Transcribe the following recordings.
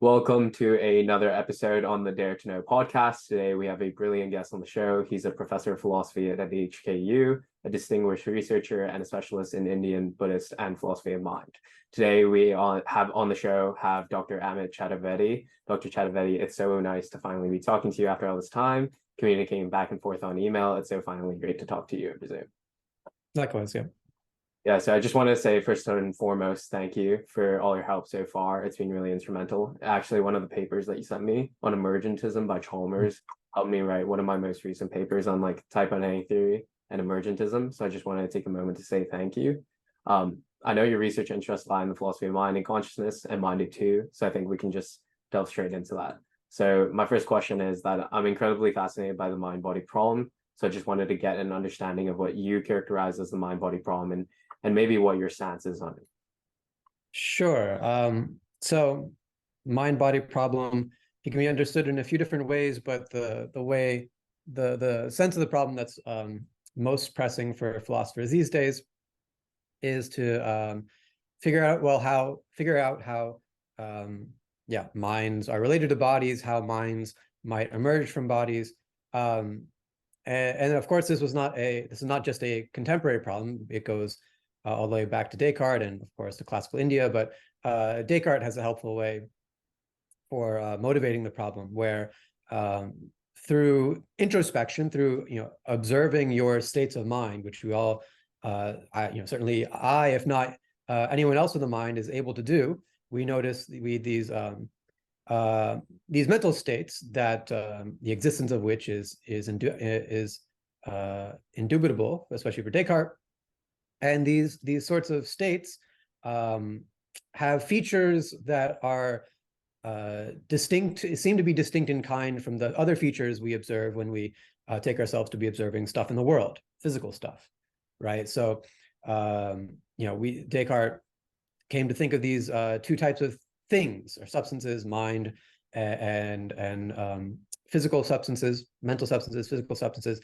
Welcome to another episode on the Dare to Know podcast. Today we have a brilliant guest on the show. He's a professor of philosophy at the HKU, a distinguished researcher, and a specialist in Indian, Buddhist, and philosophy of mind. Today we have on the show Dr. Amit Chaturvedi. Dr. Chaturvedi, it's so nice to finally be talking to you after all this time, communicating back and forth on email. It's so finally great to talk to you over Zoom. Likewise, yeah. Yeah, so I just want to say first and foremost, thank you for all your help so far. It's been really instrumental. Actually, one of the papers that you sent me on emergentism by Chalmers helped me write one of my most recent papers on like type identity theory and emergentism. So I just wanted to take a moment to say thank you. I know your research interests lie in the philosophy of mind and consciousness, and mine do too. So I think we can just delve straight into that. So my first question is that I'm incredibly fascinated by the mind-body problem. So I just wanted to get an understanding of what you characterize as the mind-body problem and maybe what your stance is on it. Sure. So mind-body problem, it can be understood in a few different ways, but the sense of the problem that's most pressing for philosophers these days is to figure out how minds are related to bodies, how minds might emerge from bodies. And of course, this is not just a contemporary problem. It goes all the way back to Descartes and, of course, to classical India. But Descartes has a helpful way for motivating the problem, where through introspection, through observing your states of mind, which we all, certainly I, if not anyone else with a mind, is able to do, we notice these mental states that the existence of which is indubitable, especially for Descartes. And these sorts of states have features that are seem to be distinct in kind from the other features we observe when we take ourselves to be observing stuff in the world, physical stuff, right? So, Descartes came to think of these two types of things or substances: mind and physical substances, mental substances, physical substances.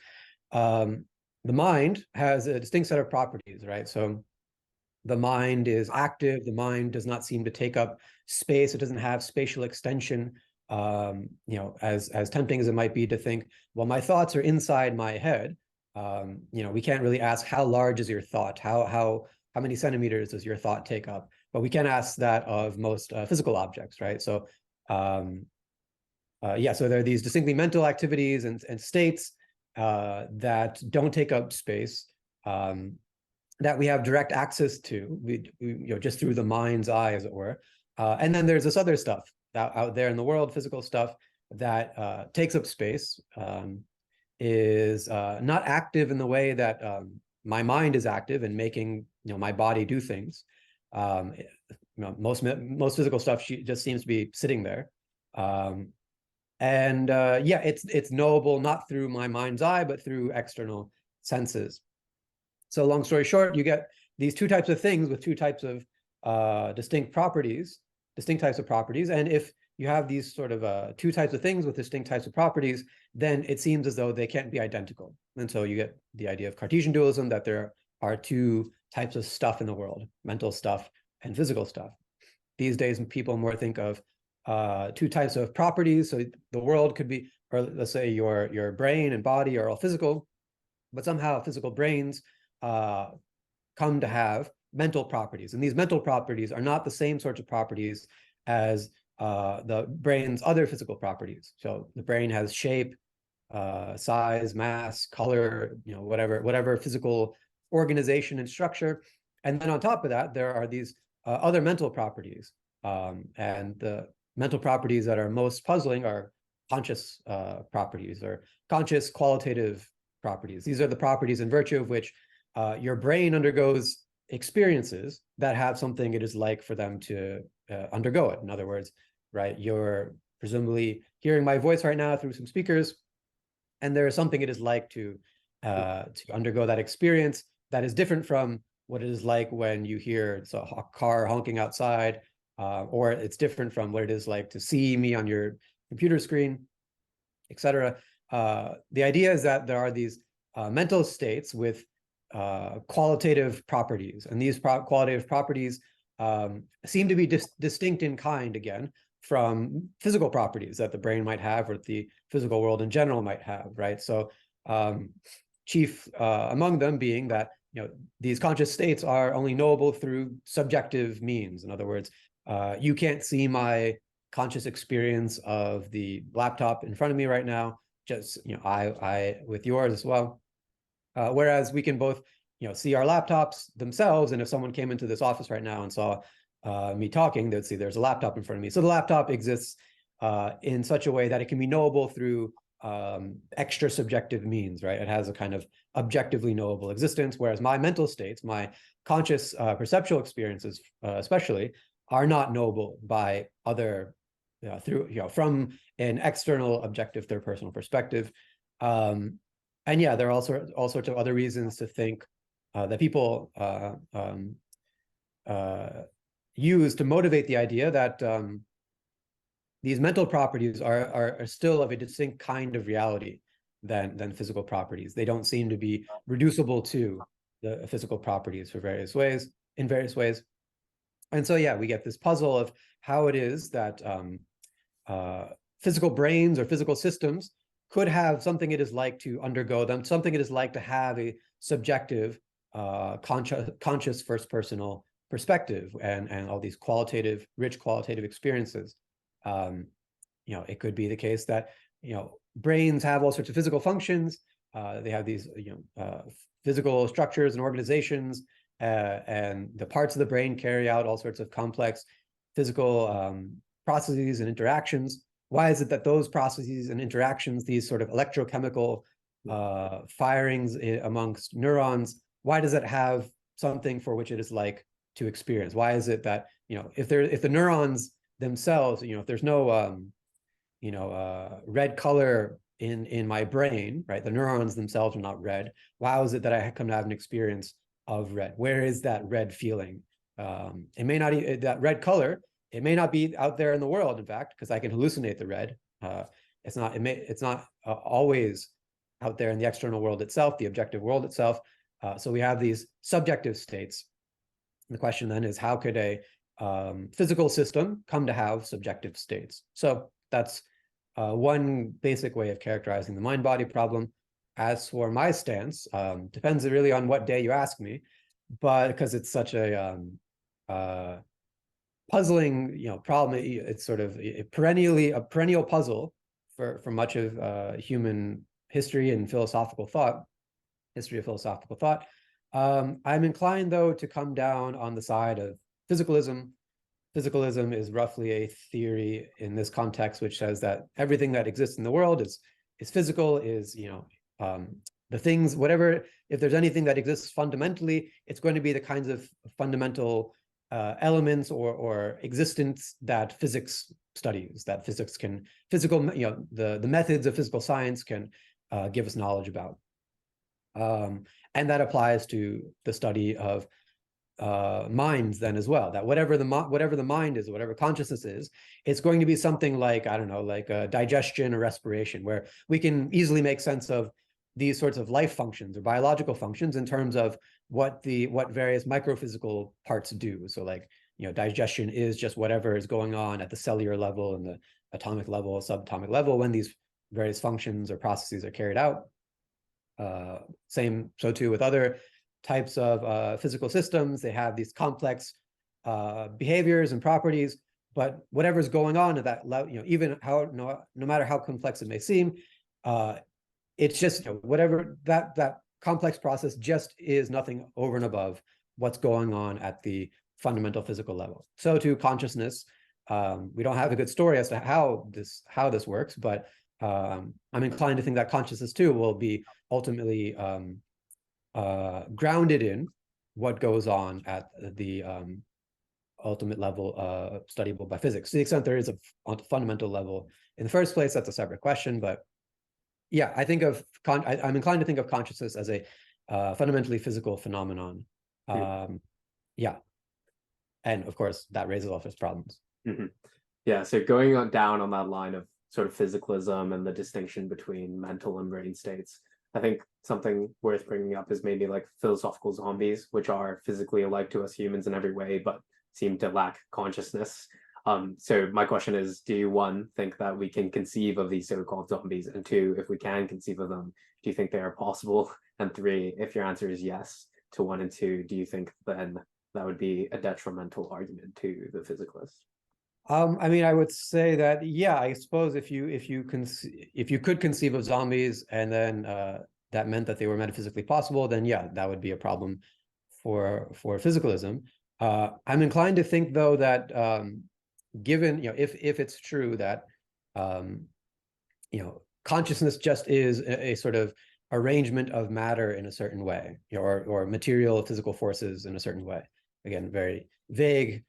The mind has a distinct set of properties, right? So the mind is active. The mind does not seem to take up space. It doesn't have spatial extension. As tempting as it might be to think, well, my thoughts are inside my head. We can't really ask how large is your thought, how many centimeters does your thought take up, but we can ask that of most physical objects, right? So, so there are these distinctly mental activities and states that don't take up space, that we have direct access to, just through the mind's eye, as it were. And then there's this other stuff out there in the world, physical stuff that takes up space, is not active in the way that my mind is active in making my body do things. Most physical stuff just seems to be sitting there. It's knowable not through my mind's eye, but through external senses. So long story short, you get these two types of things with two types of distinct types of properties. And if you have these sort of two types of things with distinct types of properties, then it seems as though they can't be identical. And so you get the idea of Cartesian dualism, that there are two types of stuff in the world: mental stuff and physical stuff. These days, people more think of two types of properties. So the world could be, or let's say your brain and body are all physical, but somehow physical brains come to have mental properties. And these mental properties are not the same sorts of properties as the brain's other physical properties. So the brain has shape, size, mass, color, whatever physical organization and structure. And then on top of that, there are these other mental properties. And the mental properties that are most puzzling are conscious properties, or conscious qualitative properties. These are the properties in virtue of which your brain undergoes experiences that have something it is like for them to undergo it. In other words, right, you're presumably hearing my voice right now through some speakers, and there is something it is like to undergo that experience that is different from what it is like when you hear a car honking outside, or it's different from what it is like to see me on your computer screen, etc. The idea is that there are these mental states with qualitative properties, and these qualitative properties seem to be distinct in kind, again, from physical properties that the brain might have, or the physical world in general might have, right? So chief among them being that, these conscious states are only knowable through subjective means. In other words, you can't see my conscious experience of the laptop in front of me right now, just, I with yours as well. Whereas we can both, see our laptops themselves. And if someone came into this office right now and saw me talking, they'd see there's a laptop in front of me. So the laptop exists in such a way that it can be knowable through extra subjective means, right? It has a kind of objectively knowable existence, whereas my mental states, my conscious perceptual experiences, especially, are not knowable by other through, from an external, objective, third personal perspective. And yeah, there are also all sorts of other reasons to think that people use to motivate the idea that these mental properties are still of a distinct kind of reality than physical properties. They don't seem to be reducible to the physical properties in various ways. And so, yeah, we get this puzzle of how it is that physical brains or physical systems could have something it is like to undergo them, something it is like to have a subjective, conscious first-personal perspective, and all these rich qualitative experiences. It could be the case that, brains have all sorts of physical functions. They have these, physical structures and organizations, and the parts of the brain carry out all sorts of complex physical processes and interactions. Why is it that those processes and interactions, these sort of electrochemical firings amongst neurons, why does it have something for which it is like to experience? Why is it that, if the neurons themselves, if there's no red color in my brain, right? The neurons themselves are not red. How is it that I come to have an experience of red? Where is that red feeling? It may not, that red color, it may not be out there in the world, in fact, because I can hallucinate the red. It's not always out there in the external world itself, the objective world itself. So we have these subjective states. And the question then is, how could a physical system come to have subjective states? So that's one basic way of characterizing the mind-body problem. As for my stance, depends really on what day you ask me, but because it's such a puzzling, problem, it's sort of a perennial puzzle for much of human history and history of philosophical thought. I'm inclined, though, to come down on the side of physicalism. Physicalism is roughly a theory in this context which says that everything that exists in the world is physical, is the things, whatever, if there's anything that exists fundamentally, it's going to be the kinds of fundamental elements or existence that physics studies, that the methods of physical science can give us knowledge about. And that applies to the study of minds then as well, that whatever the mind is, whatever consciousness is, it's going to be something like, I don't know, like digestion or respiration, where we can easily make sense of these sorts of life functions or biological functions in terms of what various microphysical parts do. So like, digestion is just whatever is going on at the cellular level and the atomic level, subatomic level, when these various functions or processes are carried out. So too with other types of physical systems. They have these complex behaviors and properties, but whatever's going on at that level, even how no matter how complex it may seem, it's just whatever that complex process just is nothing over and above what's going on at the fundamental physical level. So to consciousness, we don't have a good story as to how this works, but I'm inclined to think that consciousness too will be ultimately grounded in what goes on at the ultimate level studyable by physics. To the extent there is a fundamental level in the first place, that's a separate question. But yeah, I think I'm inclined to think of consciousness as a fundamentally physical phenomenon. Yeah, and of course that raises all sorts of problems. Mm-hmm. Yeah, so going down on that line of sort of physicalism and the distinction between mental and brain states, I think something worth bringing up is maybe like philosophical zombies, which are physically alike to us humans in every way, but seem to lack consciousness. So my question is, do you, one, think that we can conceive of these so-called zombies? And two, if we can conceive of them, do you think they are possible? And three, if your answer is yes to one and two, do you think then that would be a detrimental argument to the physicalist? I mean, I would say that, yeah, I suppose if you could conceive of zombies and then that meant that they were metaphysically possible, then yeah, that would be a problem for physicalism. I'm inclined to think though that given, if it's true that consciousness just is a sort of arrangement of matter in a certain way, or material physical forces in a certain way. Again, very vague.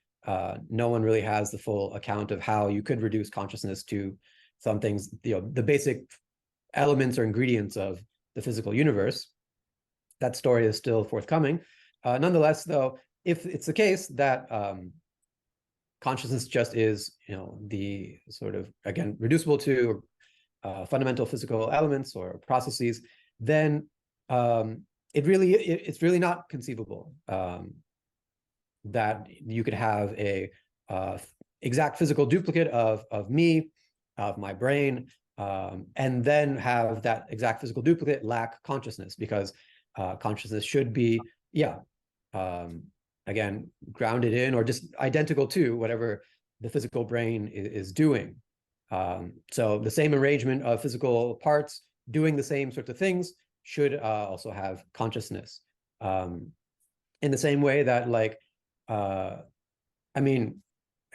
No one really has the full account of how you could reduce consciousness to some things, the basic elements or ingredients of the physical universe. That story is still forthcoming. Nonetheless, though, if it's the case that consciousness just is, the sort of, again, reducible to fundamental physical elements or processes, then it's really not conceivable that you could have a exact physical duplicate of me, of my brain, and then have that exact physical duplicate lack consciousness, because consciousness should be, again, grounded in or just identical to whatever the physical brain is doing. So the same arrangement of physical parts doing the same sorts of things should also have consciousness. In the same way that, like, I mean,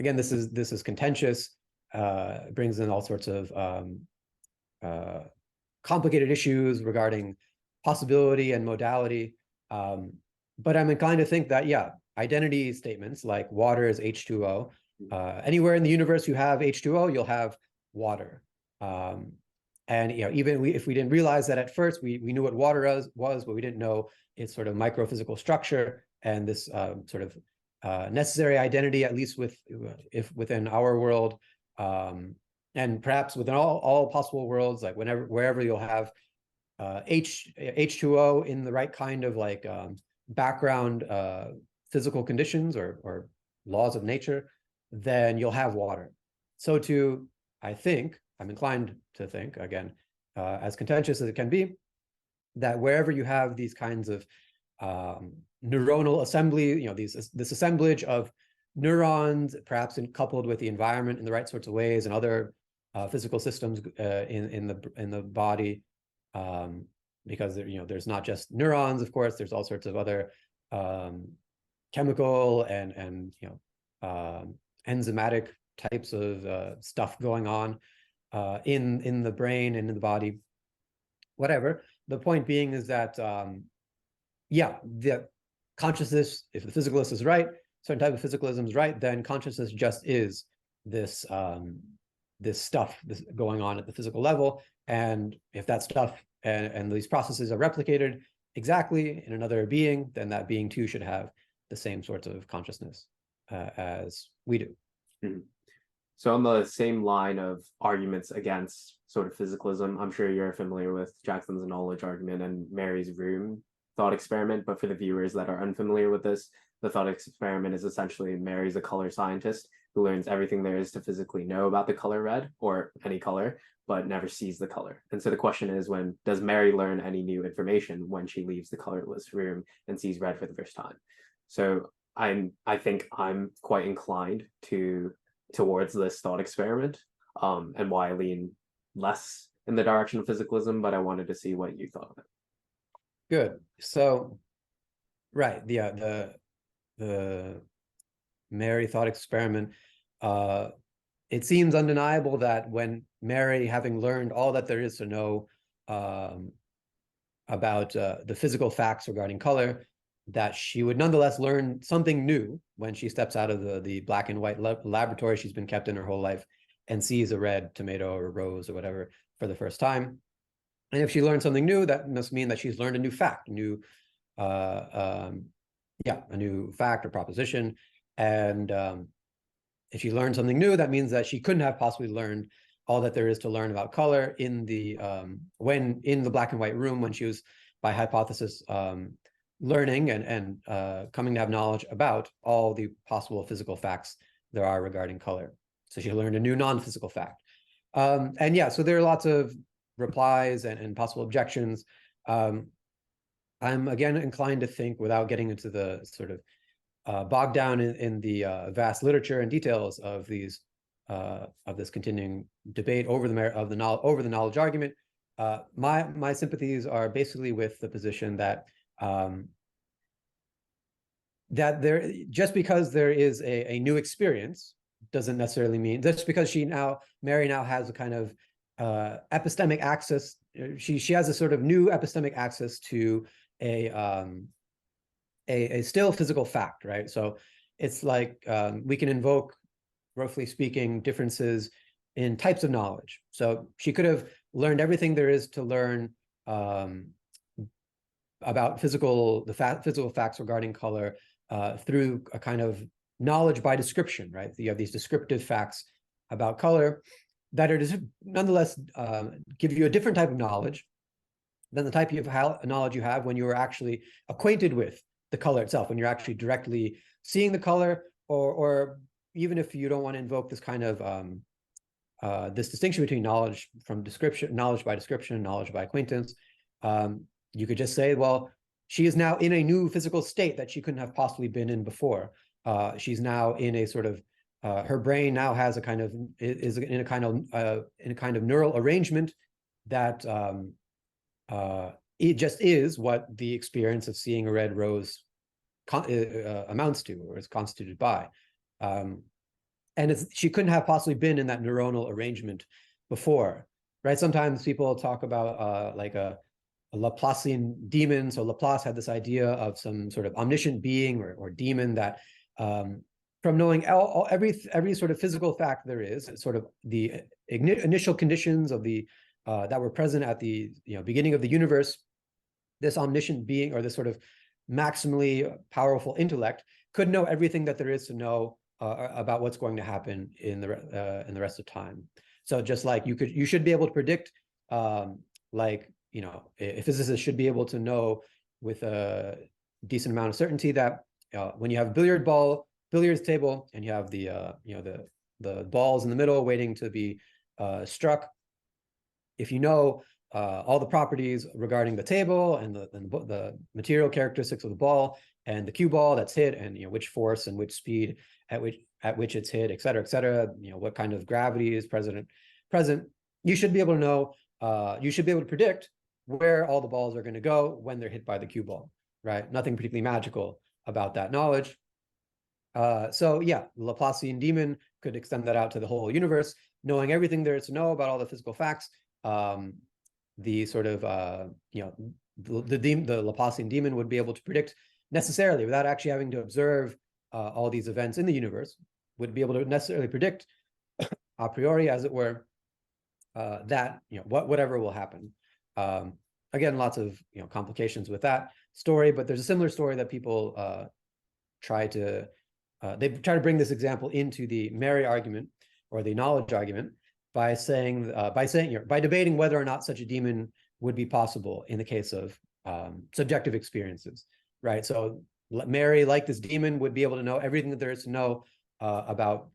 again, this is contentious, brings in all sorts of complicated issues regarding possibility and modality. But I'm inclined to think that, yeah, identity statements like water is H2O. Anywhere in the universe you have H2O, you'll have water. And even if we didn't realize that at first, we knew what water was, but we didn't know its sort of microphysical structure and this sort of necessary identity, at least within our world, and perhaps within all possible worlds, like wherever you'll have H2O in the right kind of like background physical conditions or laws of nature, then you'll have water. So too, I'm inclined to think, again, as contentious as it can be, that wherever you have these kinds of neuronal assembly, this assemblage of neurons, perhaps coupled with the environment in the right sorts of ways and other physical systems in the body, because there's not just neurons, of course, there's all sorts of other chemical and enzymatic types of stuff going on in the brain and in the body, whatever. The point being is that, the consciousness, if the physicalist is right, certain type of physicalism is right, then consciousness just is this stuff going on at the physical level. And if that stuff and these processes are replicated exactly in another being, then that being too should have the same sorts of consciousness as we do. Mm-hmm. So on the same line of arguments against sort of physicalism, I'm sure you're familiar with Jackson's knowledge argument and Mary's room thought experiment. But for the viewers that are unfamiliar with this, the thought experiment is essentially Mary's a color scientist who learns everything there is to physically know about the color red or any color, but never sees the color. And so the question is, does Mary learn any new information when she leaves the colorless room and sees red for the first time? So I think I'm quite inclined towards this thought experiment, and why I lean less in the direction of physicalism, but I wanted to see what you thought of it. Good. So, right, the Mary thought experiment, it seems undeniable that when Mary, having learned all that there is to know about the physical facts regarding color, that she would nonetheless learn something new when she steps out of the black and white laboratory she's been kept in her whole life and sees a red tomato or rose or whatever for the first time. And if she learns something new, that must mean that she's learned a new fact, a new fact or proposition. And if she learned something new, that means that she couldn't have possibly learned all that there is to learn about color in the black and white room when she was, by hypothesis, learning and coming to have knowledge about all the possible physical facts there are regarding color. So she learned a new non-physical fact. And yeah, so there are lots of replies and possible objections. I'm again inclined to think, without getting into the sort of bogged down in the vast literature and details of these of this continuing debate over the knowledge argument, my sympathies are basically with the position that that there, just because there is a new experience doesn't necessarily mean, just because Mary now has a kind of epistemic access, she has a sort of new epistemic access to a still physical fact, right? So it's like we can invoke, roughly speaking, differences in types of knowledge. So she could have learned everything there is to learn about physical facts regarding color through a kind of knowledge by description, right? You have these descriptive facts about color that are nonetheless give you a different type of knowledge than the type of knowledge you have when you are actually acquainted with the color itself, when you're actually directly seeing the color, or even if you don't want to invoke this kind of this distinction between knowledge from description, knowledge by description, knowledge by acquaintance, you could just say, well, she is now in a new physical state that she couldn't have possibly been in before. She's now in a sort of her brain now has a kind of is in a kind of neural arrangement that it just is what the experience of seeing a red rose amounts to, or is constituted by. And she couldn't have possibly been in that neuronal arrangement before, right? Sometimes people talk about like a Laplacian demon. So Laplace had this idea of some sort of omniscient being or demon that from knowing every sort of physical fact there is, sort of the initial conditions of the that were present at the beginning of the universe, this omniscient being, or this sort of maximally powerful intellect, could know everything that there is to know about what's going to happen in the rest of time. So just like you should be able to predict, like a physicist should be able to know with a decent amount of certainty that when you have a billiards table and you have the balls in the middle waiting to be struck, if you know all the properties regarding the table and the material characteristics of the ball and the cue ball that's hit, and which force and which speed at which it's hit, et cetera, what kind of gravity is present, you should be able to know. You should be able to predict where all the balls are going to go when they're hit by the cue ball, right? Nothing particularly magical about that knowledge. So yeah, the Laplacian demon could extend that out to the whole universe, knowing everything there is to know about all the physical facts. The sort of the Laplacian demon would be able to predict necessarily, without actually having to observe all these events in the universe, would be able to necessarily predict a priori, as it were, that whatever will happen. Again, lots of complications with that story, but there's a similar story that people try to bring this example into the Mary argument or the knowledge argument by debating whether or not such a demon would be possible in the case of subjective experiences, right? So Mary, like this demon, would be able to know everything that there is to know about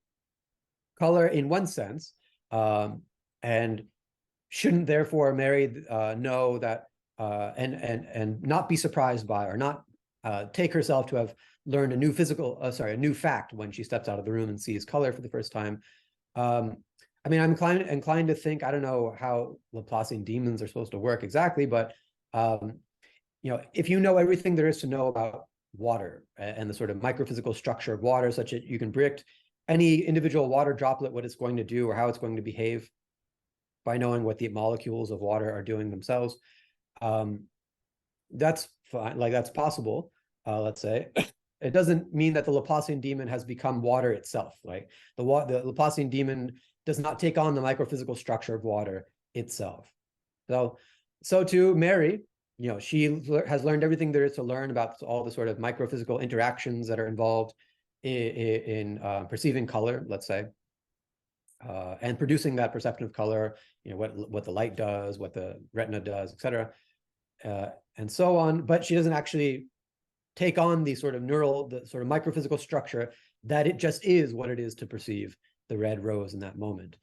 color in one sense, and shouldn't therefore Mary know that and not be surprised by, or not take herself to have learned a new fact when she steps out of the room and sees color for the first time. I mean, I'm inclined to think, I don't know how Laplacian demons are supposed to work exactly, but if you know everything there is to know about water and the sort of microphysical structure of water, such that you can predict any individual water droplet, what it's going to do or how it's going to behave by knowing what the molecules of water are doing themselves, that's fine. Like, that's possible, let's say. It doesn't mean that the Laplacian demon has become water itself. Like the Laplacian demon does not take on the microphysical structure of water itself. So too, Mary, she has learned everything there is to learn about all the sort of microphysical interactions that are involved in perceiving color, let's say, and producing that perception of color, what the light does, what the retina does, et cetera, and so on. But she doesn't actually take on the sort of microphysical structure that it just is what it is to perceive the red rose in that moment,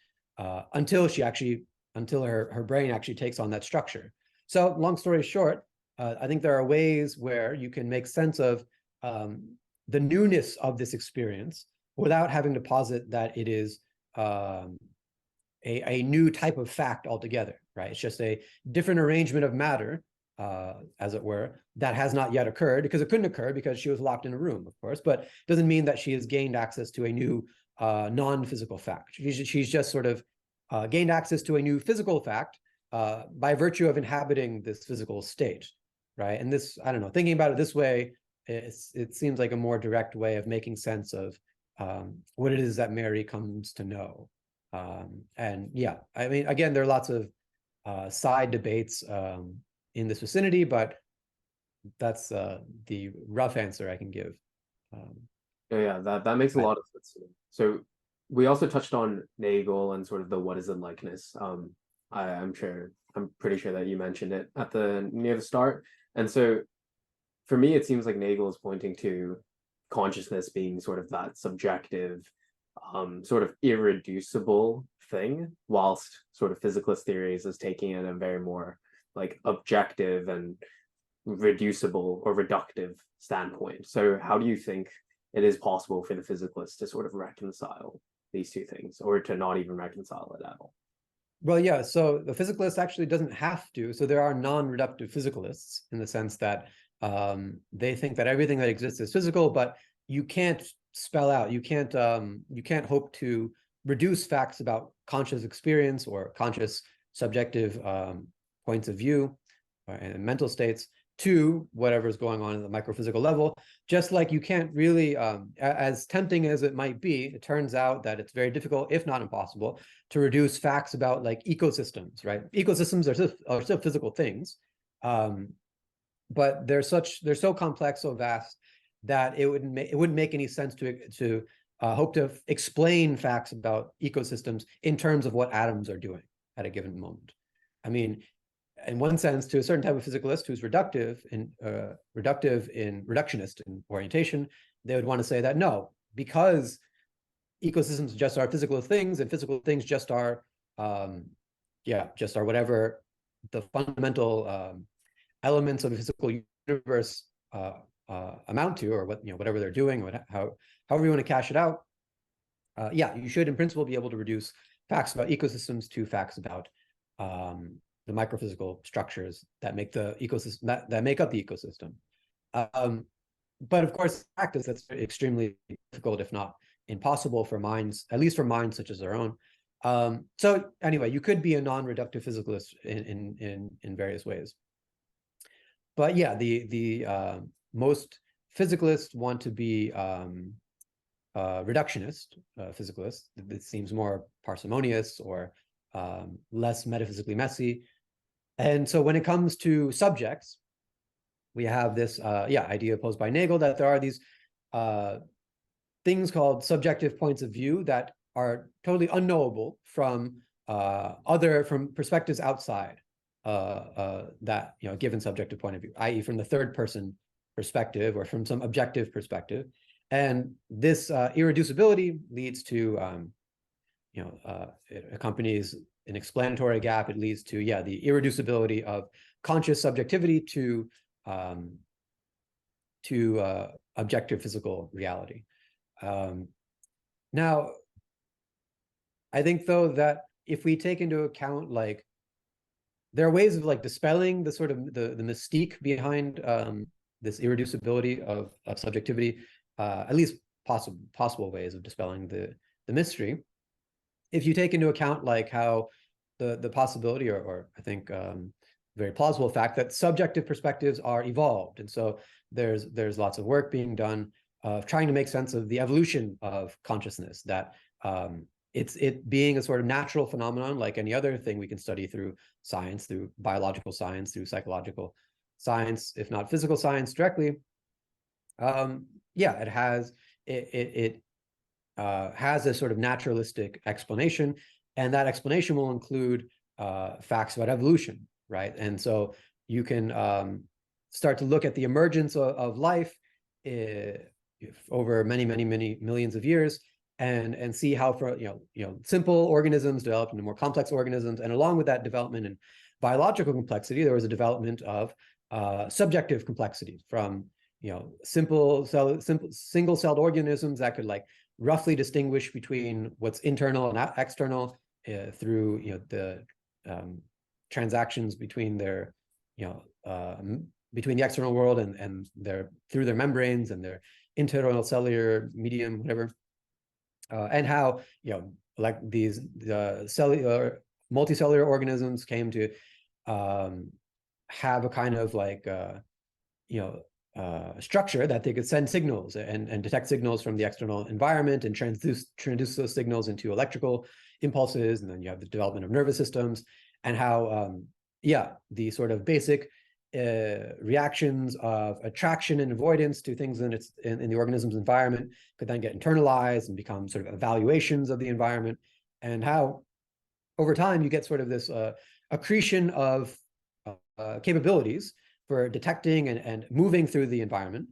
until her brain actually takes on that structure. So long story short, I think there are ways where you can make sense of the newness of this experience without having to posit that it is a new type of fact altogether, right? It's just a different arrangement of matter, as it were, that has not yet occurred, because it couldn't occur because she was locked in a room, of course, but doesn't mean that she has gained access to a new non-physical fact. She's just sort of gained access to a new physical fact by virtue of inhabiting this physical state, right? And this, I don't know, thinking about it this way, it seems like a more direct way of making sense of what it is that Mary comes to know. And yeah, I mean, again, there are lots of side debates in this vicinity, but that's the rough answer I can give. Yeah, that makes a lot of sense to me. So we also touched on Nagel and sort of the what is it likeness. I'm pretty sure that you mentioned it at near the start. And so for me, it seems like Nagel is pointing to consciousness being sort of that subjective, sort of irreducible thing, whilst sort of physicalist theories is taking it a very more like objective and reducible or reductive standpoint. So how do you think it is possible for the physicalists to sort of reconcile these two things, or to not even reconcile it at all? Well, yeah, so the physicalist actually doesn't have to. So there are non-reductive physicalists in the sense that they think that everything that exists is physical, but you can't spell out, you can't hope to reduce facts about conscious experience or conscious subjective points of view and mental states to whatever's going on at the microphysical level. Just like you can't really, as tempting as it might be, it turns out that it's very difficult, if not impossible, to reduce facts about like ecosystems, right? Ecosystems are still physical things, but they're so complex, so vast, that it wouldn't make any sense to hope to explain facts about ecosystems in terms of what atoms are doing at a given moment. I mean, in one sense, to a certain type of physicalist who's reductionist in orientation, they would want to say that no, because ecosystems just are physical things, and physical things just are whatever the fundamental elements of the physical universe amount to, or whatever they're doing, however you want to cash it out. Yeah, you should in principle be able to reduce facts about ecosystems to facts about the microphysical structures that make the ecosystem that make up the ecosystem. But of course, practice, that's extremely difficult, if not impossible, for minds, at least for minds such as our own. So anyway, you could be a non-reductive physicalist in various ways. But yeah, the most physicalists want to be reductionist physicalists. It seems more parsimonious or less metaphysically messy. And so when it comes to subjects, we have this idea posed by Nagel that there are these things called subjective points of view that are totally unknowable from perspectives outside that given subjective point of view, i.e., from the third person perspective or from some objective perspective. And this irreducibility leads to it accompanies an explanatory gap. It leads to the irreducibility of conscious subjectivity to objective physical reality. Now, I think though that if we take into account, like, there are ways of like dispelling the sort of the mystique behind this irreducibility of subjectivity, at least possible ways of dispelling the mystery. If you take into account like how the possibility or I think very plausible fact that subjective perspectives are evolved. And so there's lots of work being done of trying to make sense of the evolution of consciousness, that it being a sort of natural phenomenon like any other thing we can study through science, through biological science, through psychological science, if not physical science directly. It has a sort of naturalistic explanation, and that explanation will include facts about evolution, right? And so you can start to look at the emergence of life, over many millions of years, and see how for simple organisms developed into more complex organisms, and along with that development in biological complexity, there was a development of subjective complexity from simple single-celled organisms that could like roughly distinguish between what's internal and external through the transactions between their between the external world and their through their membranes and their internal cellular medium, whatever, and how like these cellular multicellular organisms came to have a kind of like structure that they could send signals and detect signals from the external environment and transduce those signals into electrical impulses, and then you have the development of nervous systems, and how the sort of basic reactions of attraction and avoidance to things in the organism's environment could then get internalized and become sort of evaluations of the environment, and how over time you get sort of this accretion of capabilities for detecting and moving through the environment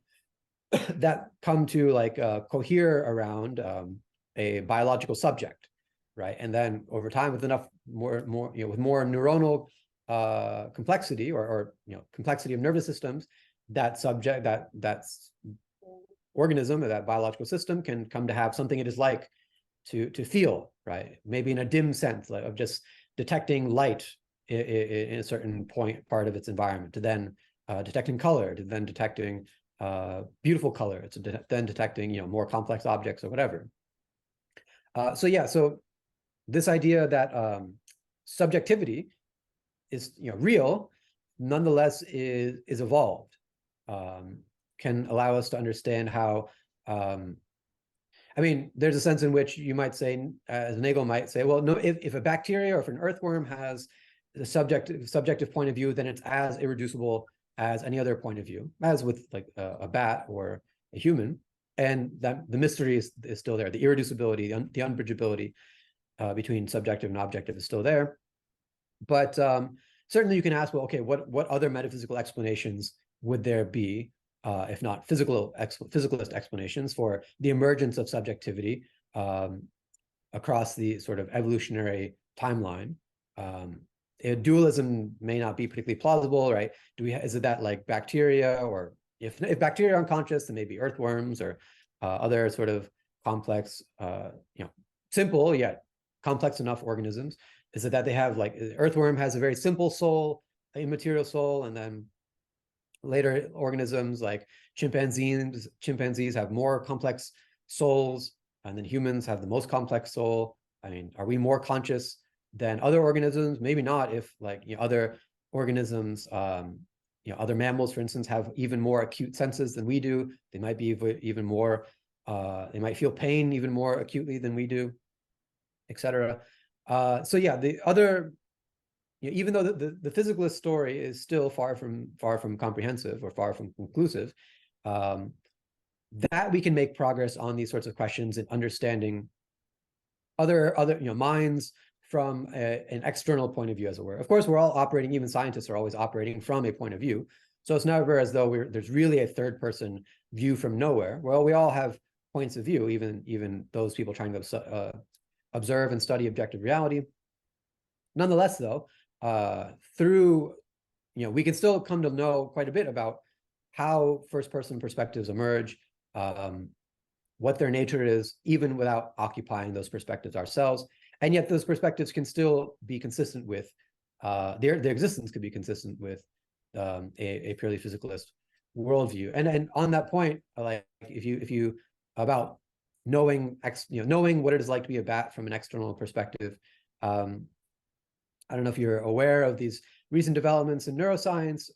that come to like cohere around a biological subject, right? And then over time, with enough more with more neuronal complexity or complexity of nervous systems, that subject that's organism or that biological system can come to have something it is like to feel, right? Maybe in a dim sense of just detecting light in a certain part of its environment, to then detecting color, to then detecting beautiful color, to then detecting more complex objects or whatever. So this idea that subjectivity is real, nonetheless is evolved, can allow us to understand how. I mean, there's a sense in which you might say, as Nagel might say, well, no, if a bacteria or if an earthworm has the subjective point of view, then it's as irreducible as any other point of view, as with like a bat or a human, and that the mystery is still there. The irreducibility, the unbridgeability between subjective and objective is still there. But certainly you can ask, well, okay, what other metaphysical explanations would there be, if not physicalist explanations, for the emergence of subjectivity across the sort of evolutionary timeline? Dualism may not be particularly plausible, right? Is it that like bacteria, or if bacteria are unconscious, then maybe earthworms or other sort of complex, simple yet complex enough organisms? Is it that they have like earthworm has a very simple soul, an immaterial soul, and then later organisms like chimpanzees have more complex souls, and then humans have the most complex soul? I mean, are we more conscious than other organisms? Maybe not. If like other organisms, other mammals, for instance, have even more acute senses than we do. They might be even more. They might feel pain even more acutely than we do, etc. So yeah, the other, even though the physicalist story is still far from comprehensive or far from conclusive, that we can make progress on these sorts of questions in understanding other minds from an external point of view, as it were. Of course, we're all operating, even scientists are always operating from a point of view. So it's never as though there's really a third person view from nowhere. Well, we all have points of view, even those people trying to observe and study objective reality. Nonetheless, though, through, we can still come to know quite a bit about how first-person perspectives emerge, what their nature is, even without occupying those perspectives ourselves. And yet those perspectives can still be consistent with, their existence could be consistent with a purely physicalist worldview. And on that point, like if you about knowing what it is like to be a bat from an external perspective, I don't know if you're aware of these recent developments in neuroscience,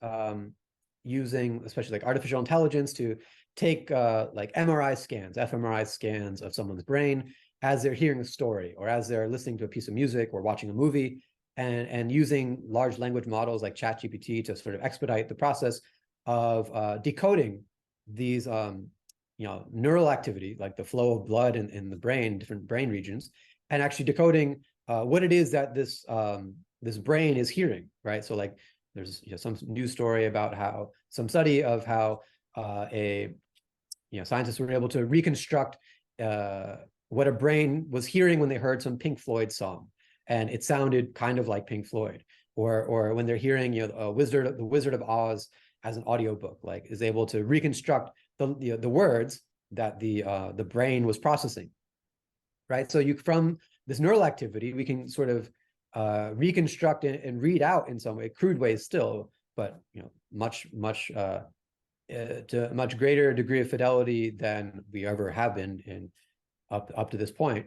using especially like artificial intelligence to take like MRI scans, fMRI scans of someone's brain as they're hearing a story, or as they're listening to a piece of music or watching a movie, and using large language models like ChatGPT to sort of expedite the process of decoding these neural activity, like the flow of blood in the brain, different brain regions, and actually decoding what it is that this brain is hearing, right? So like there's some news story about some study of how a scientists were able to reconstruct what a brain was hearing when they heard some Pink Floyd song, and it sounded kind of like Pink Floyd, or when they're hearing the Wizard of Oz as an audiobook, like is able to reconstruct the words that the brain was processing, right? So from this neural activity, we can sort of reconstruct and read out in some way, crude ways still, but much to a much greater degree of fidelity than we ever have been in up to this point,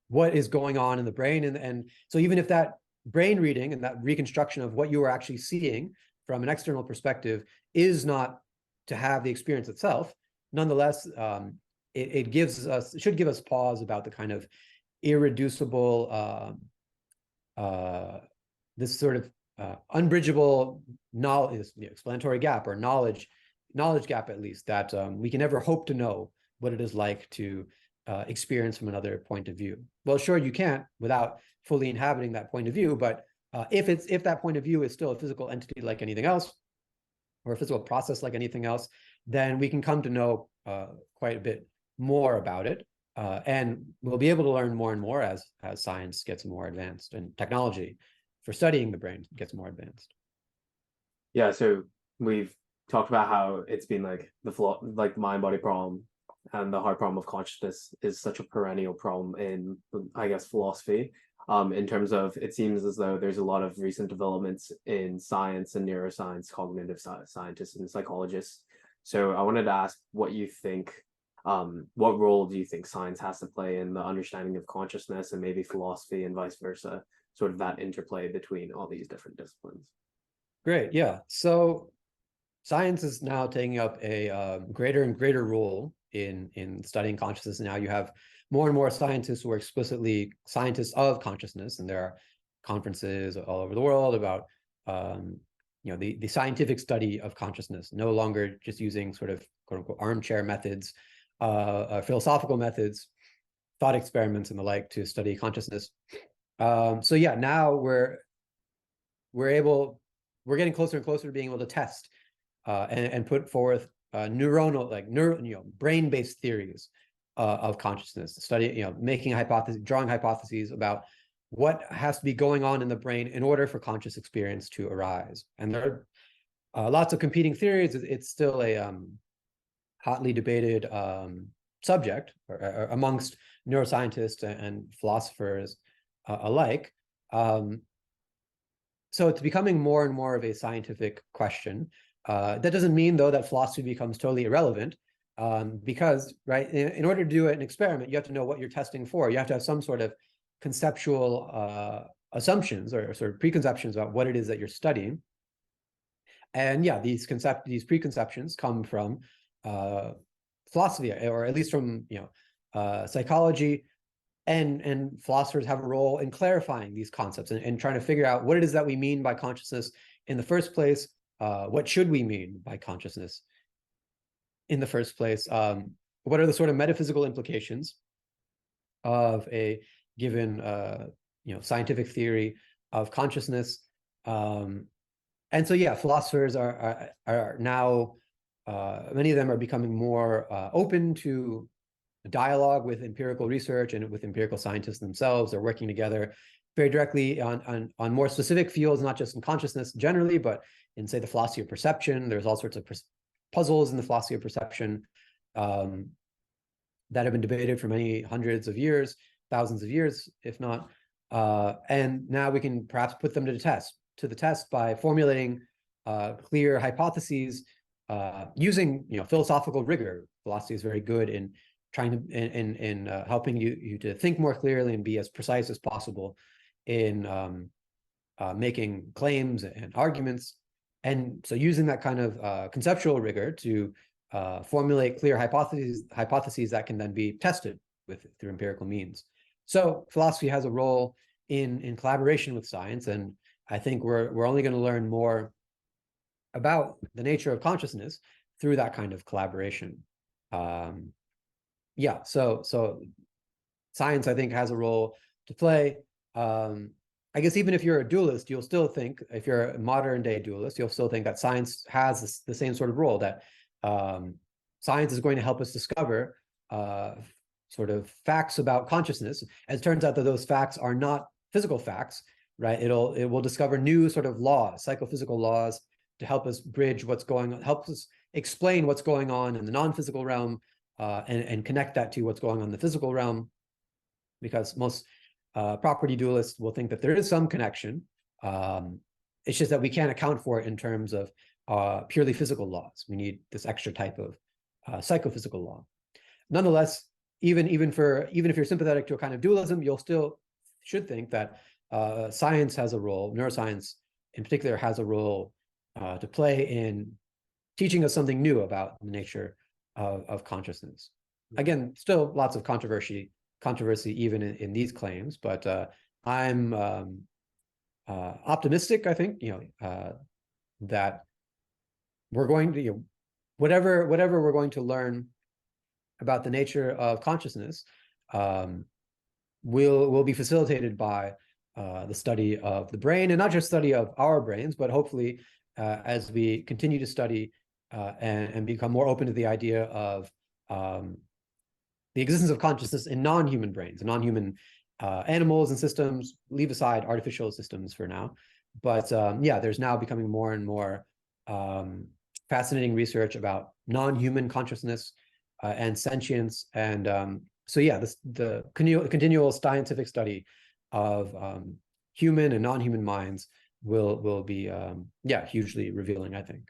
what is going on in the brain. And so even if that brain reading and that reconstruction of what you are actually seeing from an external perspective is not to have the experience itself, nonetheless, it should give us pause about the kind of irreducible, this sort of unbridgeable knowledge, explanatory gap, or knowledge gap, at least, that we can never hope to know what it is like to experience from another point of view. Well, sure, you can't without fully inhabiting that point of view, but if that point of view is still a physical entity like anything else, or a physical process like anything else, then we can come to know quite a bit more about it, and we'll be able to learn more and more as science gets more advanced and technology for studying the brain gets more advanced. Yeah, so we've talked about how it's been like the mind-body problem and the hard problem of consciousness is such a perennial problem in, I guess, philosophy. In terms of, it seems as though there's a lot of recent developments in science and neuroscience, cognitive scientists and psychologists. So I wanted to ask what you think, what role do you think science has to play in the understanding of consciousness, and maybe philosophy and vice versa, sort of that interplay between all these different disciplines? Great, yeah. So science is now taking up a greater and greater role in studying consciousness. Now you have more and more scientists who are explicitly scientists of consciousness, and there are conferences all over the world about the scientific study of consciousness, no longer just using sort of quote unquote armchair methods, philosophical methods, thought experiments and the like to study consciousness. So yeah, now we're getting closer and closer to being able to test and put forth neuronal, brain-based theories of consciousness, study, making hypotheses, drawing hypotheses about what has to be going on in the brain in order for conscious experience to arise. And there are lots of competing theories. It's still a hotly debated subject amongst neuroscientists and philosophers alike. So it's becoming more and more of a scientific question. That doesn't mean, though, that philosophy becomes totally irrelevant, because, right, in order to do an experiment, you have to know what you're testing for. You have to have some sort of conceptual assumptions or sort of preconceptions about what it is that you're studying. And yeah, these preconceptions come from philosophy, or at least from psychology, and philosophers have a role in clarifying these concepts and trying to figure out what it is that we mean by consciousness in the first place. What should we mean by consciousness in the first place? What are the sort of metaphysical implications of a given scientific theory of consciousness? And so yeah, philosophers are now many of them are becoming more open to dialogue with empirical research and with empirical scientists themselves. They're working together very directly on more specific fields, not just in consciousness generally, but in, say, the philosophy of perception. There's all sorts of puzzles in the philosophy of perception that have been debated for many hundreds of years, thousands of years, if not. And now we can perhaps put them to the test by formulating clear hypotheses using philosophical rigor. Philosophy is very good in trying to in helping you to think more clearly and be as precise as possible in making claims and arguments. And so using that kind of conceptual rigor to formulate clear hypotheses that can then be tested through empirical means. So philosophy has a role in collaboration with science, and I think we're only going to learn more about the nature of consciousness through that kind of collaboration. Yeah, so science, I think, has a role to play. I guess even if you're a dualist, you'll still think, if you're a modern day dualist, you'll still think that science has the same sort of role, that science is going to help us discover sort of facts about consciousness. As it turns out that those facts are not physical facts, right? It will discover new sort of laws, psychophysical laws, to help us bridge what's going on, help us explain what's going on in the non-physical realm, and connect that to what's going on in the physical realm, because most property dualists will think that there is some connection. It's just that we can't account for it in terms of purely physical laws. We need this extra type of psychophysical law. Nonetheless, even if you're sympathetic to a kind of dualism, you'll still should think that science has a role, neuroscience in particular has a role to play in teaching us something new about the nature of consciousness. Again, still lots of controversy even in these claims, but I'm optimistic. I think that we're going to, whatever we're going to learn about the nature of consciousness will be facilitated by the study of the brain, and not just study of our brains, but hopefully as we continue to study and become more open to the idea of the existence of consciousness in non-human brains, non-human animals and systems. Leave aside artificial systems for now, but yeah, there's now becoming more and more fascinating research about non-human consciousness and sentience, and so yeah, the continual scientific study of human and non-human minds will be yeah, hugely revealing, I think.